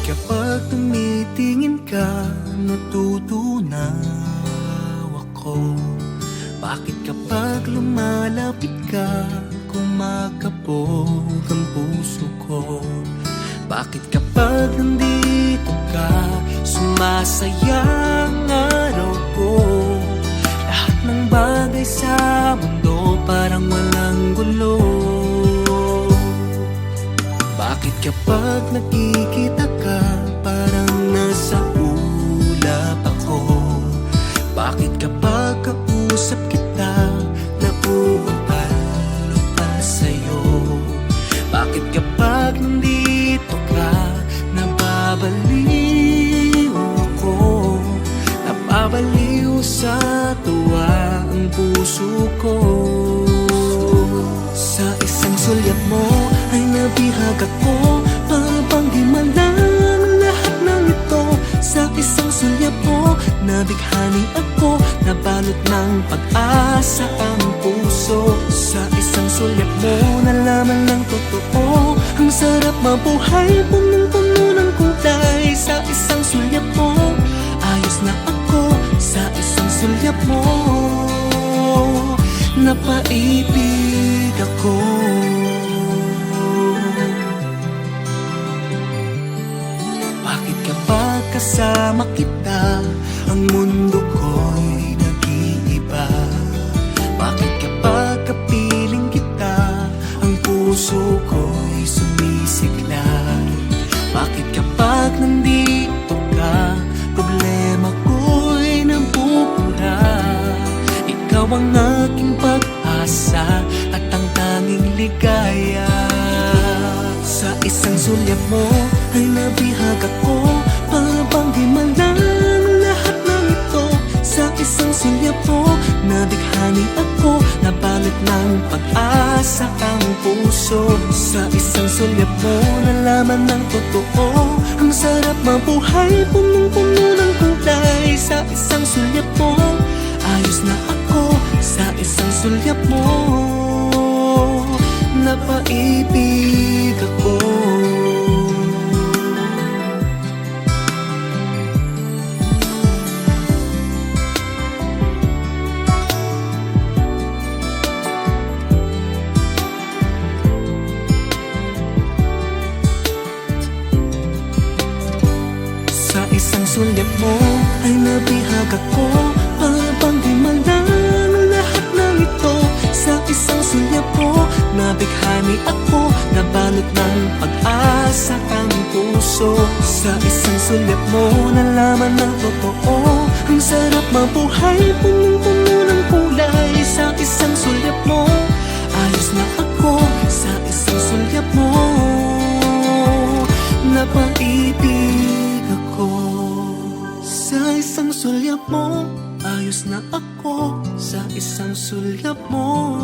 kapag tumitingin ka, natutunaw ako? Bakit kapag lumalapit ka, kumakabog ang puso ko? Bakit kapag nandito ka, sumasaya ang araw ko? Lahat ng bagay sa mundo parang walang gulo. Bakit kapag nakikita ka, parang nasa ulap ako? Bakit kapag kausap kita, nauutal-utal sa'yo? Bakit kapag nandito ka, nababaliw ako? Nababaliw sa tuwa ang puso ko. Sa isang sulyap mo ay nabihag ako, para bang di malang lahat ng ito. Sa isang sulyap mo, nabighani ako, nabalot ng pag-asa ang puso. Sa isang sulyap mo, nalaman ng totoo, ang sarap mabuhay, punong-puno ng kulay. Sa isang sulyap mo, ayos na ako. Sa isang sulyap mo, napaibig ako. Bakit kapag kasama kita, ang mundo ko'y nag-iiba? Bakit kapag kapiling kita, ang puso ko'y sumisiklab? Bakit kapag nandito ka, problema ko'y nabubura? Ikaw ang aking pag-asa at ang tanging ligaya. Sa isang sulyap mo ay nabihag ako, para bang di malang lahat ng ito. Sa isang sulyap mo, nabighani ako, nabalot ng pag-asa ang puso. Sa isang sulyap mo, nalaman ng totoo, ang sarap mabuhay, punong-puno ng kulay. Sa isang sulyap mo, ayos na ako. Sa isang sulyap mo, napaibig ako. Sa isang sulyap mo ay nabihag ako, para bang di malang lahat ng ito. Sa isang sulyap mo, nabighani ako, nabalot ng pag-asa ang puso. Sa isang sulyap mo, nalaman ng totoo, ang sarap mabuhay, punong-puno ng kulay. Sa isang sulyap mo, ayos na ako. Sa isang sulyap mo, napaibig ako. Sa isang sulyap mo, ayos na ako. Sa isang sulyap mo,